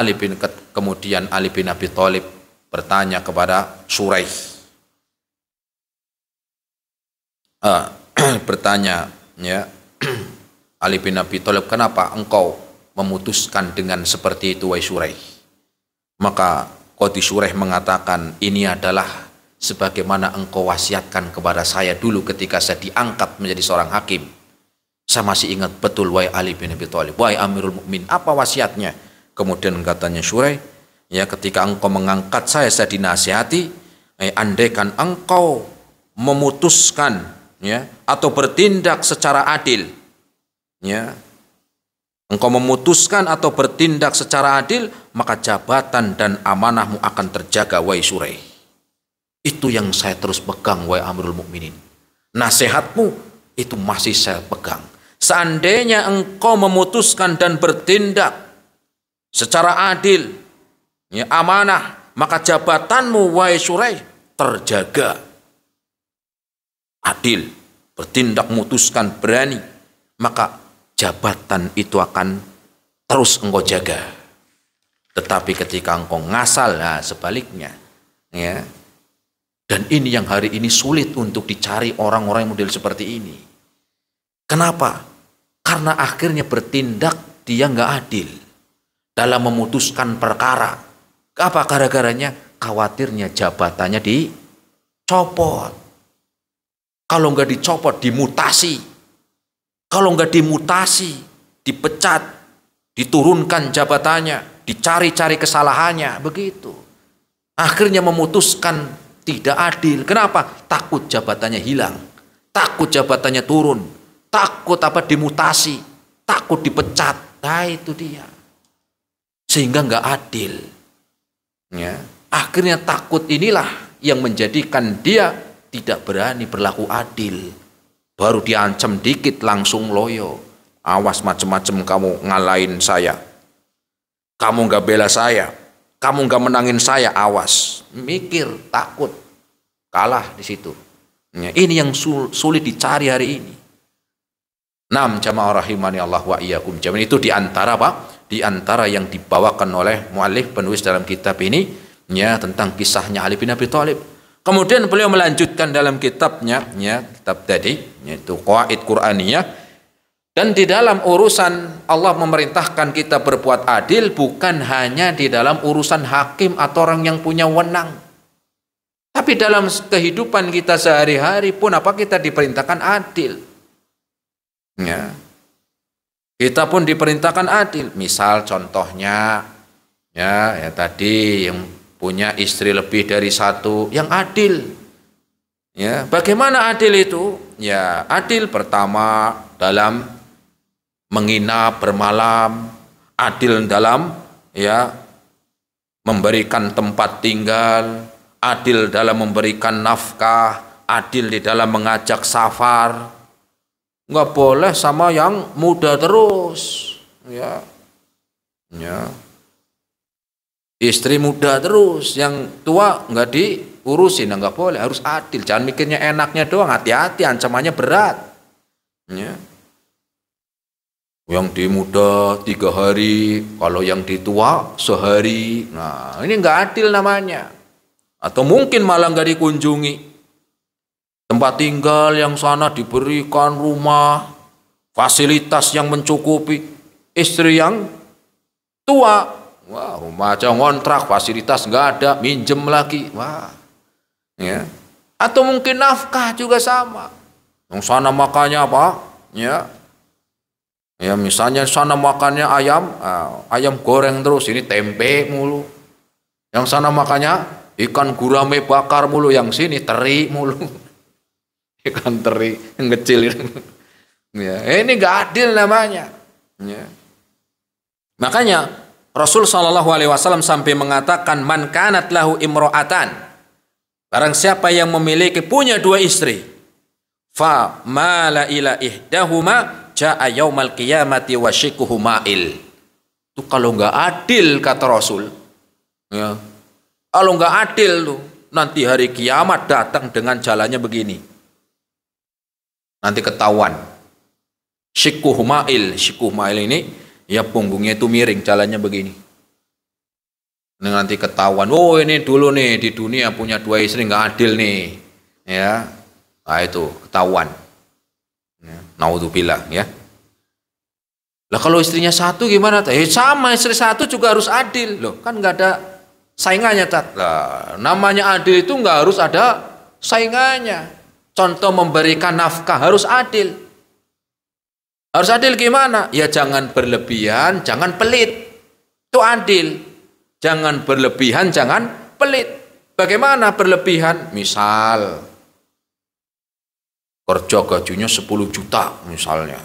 S1: kemudian Ali bin Abi Thalib bertanya kepada Suraih. Bertanya, ya, Ali bin Abi Thalib, kenapa engkau memutuskan dengan seperti itu, wahai Suraih? Maka Qadhi Suraih mengatakan, ini adalah sebagaimana engkau wasiatkan kepada saya dulu ketika saya diangkat menjadi seorang hakim. Saya masih ingat betul, wahai Ali bin Abi Thalib, wahai Amirul Mukminin, apa wasiatnya? Kemudian katanya Suraih, ya, ketika engkau mengangkat saya dinasihati, andaikan engkau memutuskan, ya, atau bertindak secara adil, ya, engkau memutuskan atau bertindak secara adil, maka jabatan dan amanahmu akan terjaga, wahai Suraih. Itu yang saya terus pegang, wahai Amirul Mukminin. Nasihatmu itu masih saya pegang. Seandainya engkau memutuskan dan bertindak secara adil, ya, amanah, maka jabatanmu, wahai Suraih, terjaga. Adil, bertindak, memutuskan, berani, maka jabatan itu akan terus engkau jaga. Tetapi ketika engkau ngasal, nah sebaliknya, ya. Dan ini yang hari ini sulit untuk dicari orang-orang model seperti ini. Kenapa? Karena akhirnya bertindak dia nggak adil dalam memutuskan perkara. Apa gara-garanya? Khawatirnya jabatannya dicopot. Kalau nggak dicopot, dimutasi. Kalau nggak dimutasi, dipecat, diturunkan jabatannya, dicari-cari kesalahannya, begitu. Akhirnya memutuskan tidak adil. Kenapa? Takut jabatannya hilang, takut jabatannya turun, takut dimutasi, takut dipecat. Nah, itu dia. Sehingga nggak adil. Ya. Akhirnya takut inilah yang menjadikan dia tidak berani berlaku adil. Baru diancam dikit langsung loyo. Awas macam-macam kamu ngalahin saya. Kamu nggak bela saya. Kamu nggak menangin saya, awas. Mikir, takut. Kalah di situ. Ya, ini yang sulit dicari hari ini. Jamaah rahimani Allah wa iyyakum. Itu diantara apa? Diantara yang dibawakan oleh muallif penulis dalam kitab ini, ya, tentang kisahnya Ali bin Abi Thalib. Kemudian beliau melanjutkan dalam kitabnya, ya, kitab tadi, yaitu Qawaid Qur'aniyah. Dan di dalam urusan Allah memerintahkan kita berbuat adil bukan hanya di dalam urusan hakim atau orang yang punya wewenang. Tapi dalam kehidupan kita sehari-hari pun kita diperintahkan adil. Ya. Kita pun diperintahkan adil. Misal contohnya, ya tadi yang punya istri lebih dari satu, yang adil. Ya, bagaimana adil itu? Ya, adil pertama dalam menginap bermalam, adil dalam, ya, memberikan tempat tinggal, adil dalam memberikan nafkah, adil di dalam mengajak safar. Nggak boleh sama yang muda terus, ya. Ya. Istri muda terus, yang tua nggak diurusin, nggak boleh, harus adil. Jangan mikirnya enaknya doang, hati-hati, ancamannya berat. Ya. Yang di muda 3 hari, kalau yang di tua sehari. Nah, ini nggak adil namanya. Atau mungkin malah nggak dikunjungi. Tempat tinggal yang sana diberikan rumah, fasilitas yang mencukupi. Istri yang tua, wah, rumah aja ngontrak, fasilitas nggak ada, minjem lagi, wah, ya. Atau mungkin nafkah juga sama. Yang sana makannya apa? Ya, ya misalnya sana makannya ayam, ayam goreng terus, ini tempe mulu. Yang sana makannya ikan gurame bakar mulu, yang sini teri mulu. Ikan teri yang kecil itu. Ya, ini nggak adil namanya. Ya. Makanya Rasul Shallallahu Alaihi Wasallam sampai mengatakan, man kanat lahu imro'atan, barang siapa yang memiliki punya dua istri, fa mala ila ihdahuma jaa yaumal qiyamati wa shikuhu ma'il. Itu kalau nggak adil kata Rasul. Ya. Kalau nggak adil tuh, nanti hari kiamat datang dengan jalannya begini. Nanti ketahuan. Shikuhu ma'il, shikuhu ma'il ini ya punggungnya itu miring, jalannya begini. Nanti ketahuan, oh ini dulu nih di dunia punya dua istri nggak adil nih. Ya. Nah itu ketahuan. Ya, naudzubillah ya. Lah kalau istrinya satu gimana? Sama, istri satu juga harus adil loh. Kan nggak ada saingannya, Tat. Lah, namanya adil itu nggak harus ada saingannya. Contoh memberikan nafkah harus adil. Harus adil gimana? Ya jangan berlebihan, jangan pelit. Itu adil. Jangan berlebihan, jangan pelit. Bagaimana berlebihan? Misal kerja gajinya 10 juta misalnya.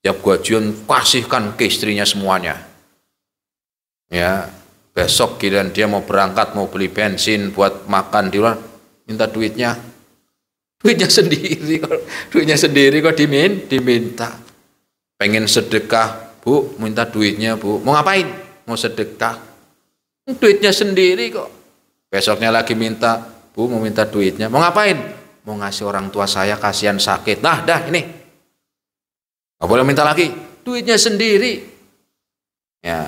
S1: Tiap gajian kasihkan ke istrinya semuanya. Ya, besok kirain dia mau berangkat, mau beli bensin buat makan di luar, minta duitnya. Duitnya sendiri kok diminta. Pengen sedekah, Bu, minta duitnya, Bu. Mau ngapain? Mau sedekah. Duitnya sendiri kok. Besoknya lagi minta, Bu, mau minta duitnya. Mau ngapain? Mau ngasih orang tua saya, kasihan sakit. Nah, dah ini. Nggak boleh minta lagi. Duitnya sendiri. Ya.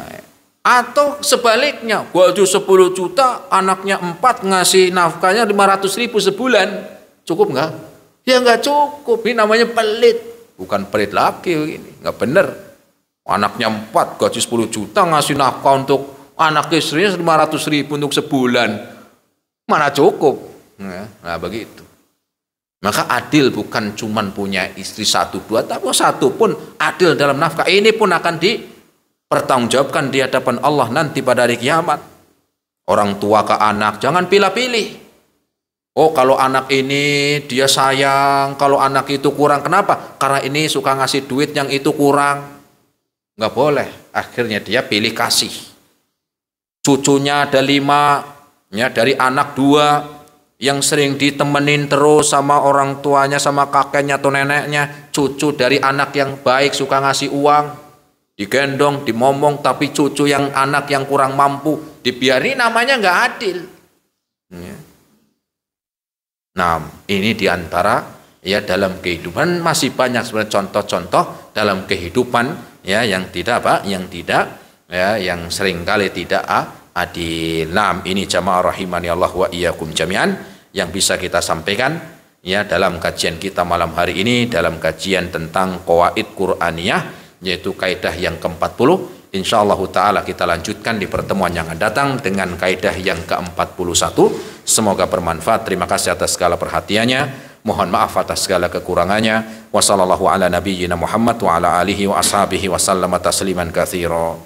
S1: Atau sebaliknya, gaji 10 juta, anaknya 4, ngasih nafkahnya 500.000 sebulan. Cukup nggak? Ya nggak cukup. Ini namanya pelit. Bukan pelit lagi ini. Nggak bener. Anaknya 4, gaji 10 juta, ngasih nafkah untuk anak istrinya 500.000 untuk sebulan. Mana cukup? Nah begitu. Maka adil bukan cuman punya istri 1, 2, tapi 1 pun adil dalam nafkah. Ini pun akan dipertanggungjawabkan di hadapan Allah nanti pada hari kiamat. Orang tua ke anak, jangan pilih-pilih. Oh kalau anak ini dia sayang, kalau anak itu kurang. Kenapa? Karena ini suka ngasih duit, yang itu kurang. Nggak boleh. Akhirnya dia pilih kasih. Cucunya ada 5, ya dari anak 2. Yang sering ditemenin terus sama orang tuanya, sama kakeknya atau neneknya. Cucu dari anak yang baik, suka ngasih uang, digendong, dimomong. Tapi cucu yang anak yang kurang mampu dibiarin, namanya nggak adil. Nah ini diantara ya dalam kehidupan masih banyak sebenarnya contoh-contoh dalam kehidupan ya yang tidak apa, yang tidak ya, yang seringkali tidak adil. Nah ini jamaah rahimani Allah wa iyyakum jami'an yang bisa kita sampaikan ya dalam kajian kita malam hari ini, dalam kajian tentang qawaid Qur'aniyah, yaitu kaidah yang ke-40. Insyaallah taala kita lanjutkan di pertemuan yang akan datang dengan kaidah yang ke-41. Semoga bermanfaat. Terima kasih atas segala perhatiannya. Mohon maaf atas segala kekurangannya. Wassallallahu ala nabiyyina Muhammad wa ala alihi wa ashabihi wa sallama tasliman katsira.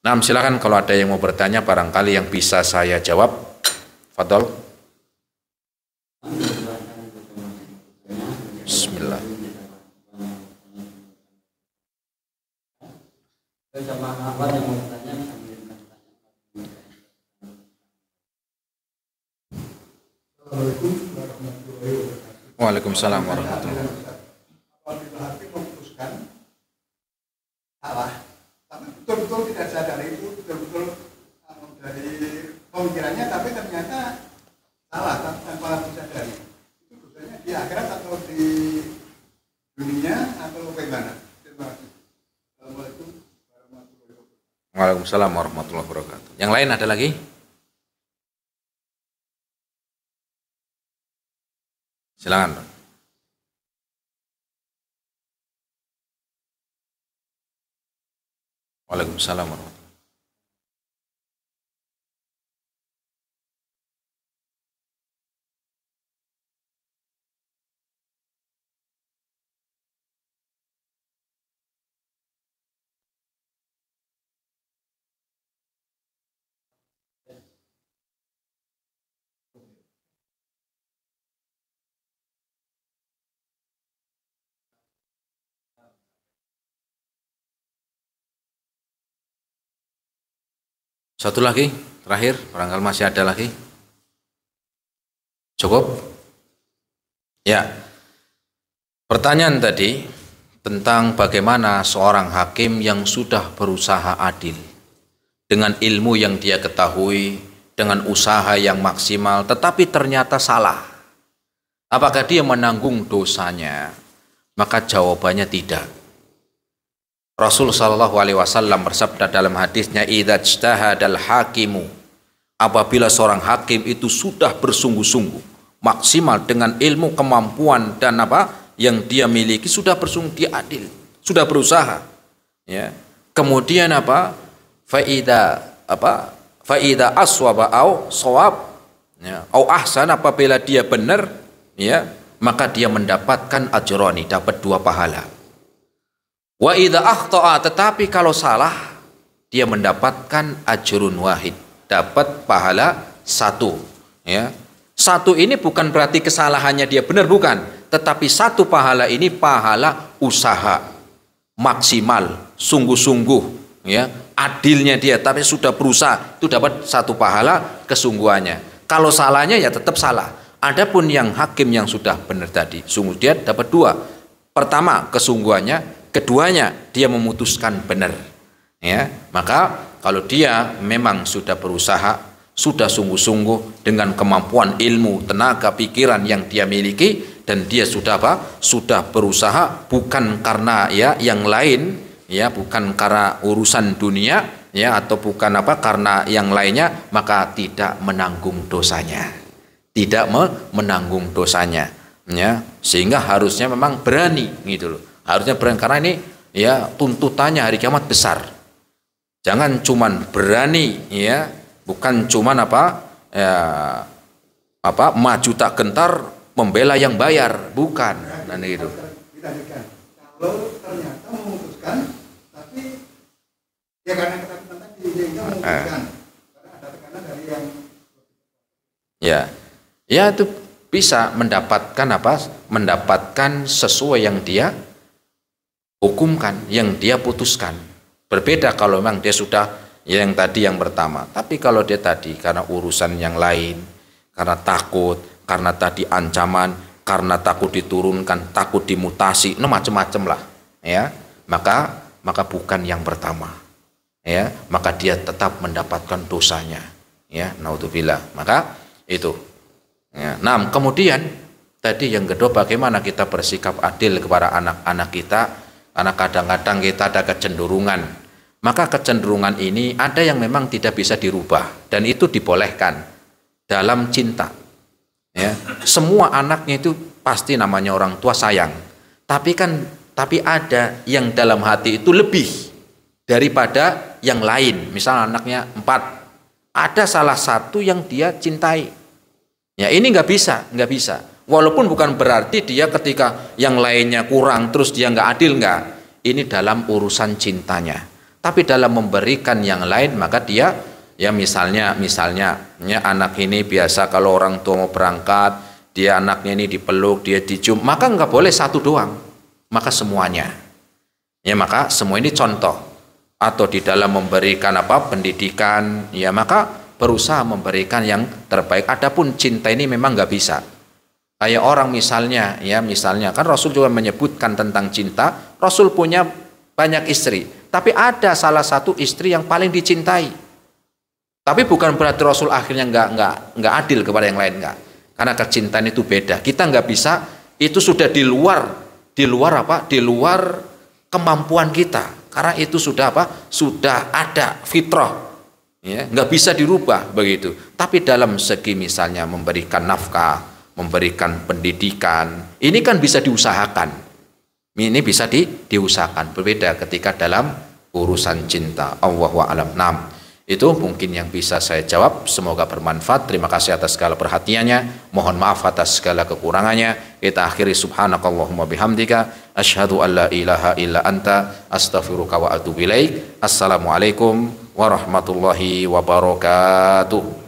S1: Nah, silakan kalau ada yang mau bertanya, barangkali yang bisa saya jawab. Fadhol. Bismillah. Waalaikumsalam warahmatullahi wabarakatuh.
S2: Apabila hakim memutuskan salah, tapi betul-betul tidak sadar itu, betul-betul dari pemikirannya, tapi ternyata salah tanpa disadari. Itu dosanya di akhirat atau di dunia atau bagaimana? Terima kasih. Assalamualaikum warahmatullahi wabarakatuh.
S1: Waalaikumsalam warahmatullahi wabarakatuh. Yang lain ada lagi? Silakan. Waalaikumsalam warahmatullahi wabarakatuh. Satu lagi, terakhir, barangkali masih ada lagi. Cukup? Ya. Pertanyaan tadi tentang bagaimana seorang hakim yang sudah berusaha adil dengan ilmu yang dia ketahui, dengan usaha yang maksimal, tetapi ternyata salah. Apakah dia menanggung dosanya? Maka jawabannya tidak. Rasul sallallahu alaihi wasallam bersabda dalam hadisnya, "Idza ijtahadal hakimu", apabila seorang hakim itu sudah bersungguh-sungguh, maksimal dengan ilmu, kemampuan dan apa yang dia miliki, sudah bersungguh, dia adil, sudah berusaha, ya. Kemudian apa? Faida aswaba au shawab, ya, au ahsan, apabila dia benar, ya, maka dia mendapatkan ajroni, dapat 2 pahala. Wa idza akhta'a, tetapi kalau salah, dia mendapatkan ajrun wahid, dapat pahala 1, ya. 1 ini bukan berarti kesalahannya dia benar, bukan, tetapi 1 pahala ini pahala usaha maksimal, sungguh-sungguh, ya, adilnya dia, tapi sudah berusaha, itu dapat 1 pahala kesungguhannya. Kalau salahnya ya tetap salah. Adapun yang hakim yang sudah benar tadi, sungguh, dia dapat 2. Pertama, kesungguhannya, keduanya dia memutuskan benar, ya. Maka kalau dia memang sudah berusaha, sudah sungguh-sungguh dengan kemampuan ilmu, tenaga, pikiran yang dia miliki, dan dia sudah apa? Sudah berusaha bukan karena ya yang lain, ya, bukan karena urusan dunia, ya, atau bukan apa karena yang lainnya, maka tidak menanggung dosanya. Tidak menanggung dosanya, ya. Sehingga harusnya memang berani gitu loh. Harusnya berani, karena ini ya tuntutannya hari kiamat besar. Jangan cuman berani, ya, bukan cuman maju tak gentar membela yang bayar, bukan. Nah, itu.
S2: Kalau ternyata memutuskan, tapi ya karena ketakutan tadi sehingga memutuskan, karena ada tekanan dari yang
S1: ya itu bisa mendapatkan mendapatkan sesuai yang dia hukumkan, yang dia putuskan. Berbeda kalau memang dia sudah yang tadi yang pertama. Tapi kalau dia tadi karena urusan yang lain, karena takut, karena tadi ancaman, karena takut diturunkan, takut dimutasi, macam-macam lah, ya. Maka bukan yang pertama, ya. Maka dia tetap mendapatkan dosanya, ya. Naudzubillah. Maka itu. Ya. Nah, kemudian tadi yang kedua, bagaimana kita bersikap adil kepada anak-anak kita. Karena kadang-kadang kita ada kecenderungan, maka kecenderungan ini ada yang memang tidak bisa dirubah, dan itu dibolehkan dalam cinta, ya. Semua anaknya itu pasti namanya orang tua sayang, tapi ada yang dalam hati itu lebih daripada yang lain. Misal anaknya 4, ada salah satu yang dia cintai, ya, ini nggak bisa. Walaupun bukan berarti dia ketika yang lainnya kurang terus dia nggak adil, nggak. Ini dalam urusan cintanya. Tapi dalam memberikan yang lain, maka dia, ya, misalnya ya, anak ini biasa kalau orang tua mau berangkat, dia anaknya ini dipeluk, dia dicium, maka nggak boleh 1 doang, maka semuanya. Ya, maka semua ini contoh. Atau di dalam memberikan pendidikan, ya, maka berusaha memberikan yang terbaik. Adapun cinta ini memang nggak bisa. Kayak orang misalnya kan Rasul juga menyebutkan tentang cinta. Rasul punya banyak istri, tapi ada salah satu istri yang paling dicintai. Tapi bukan berarti Rasul akhirnya nggak adil kepada yang lain, nggak. Karena kecintaan itu beda. Kita nggak bisa, itu sudah di luar kemampuan kita. Karena itu sudah sudah ada fitrah, ya, nggak bisa dirubah begitu. Tapi dalam segi misalnya memberikan nafkah, memberikan pendidikan, ini kan bisa diusahakan. Ini bisa diusahakan. Berbeda ketika dalam urusan cinta. Allahu a'lam. Nah, itu mungkin yang bisa saya jawab. Semoga bermanfaat. Terima kasih atas segala perhatiannya. Mohon maaf atas segala kekurangannya. Kita akhiri subhanakallahumma bihamdika asyhadu an la ilaha illa anta astaghfiruka wa atubu ilaik. Assalamualaikum warahmatullahi wabarakatuh.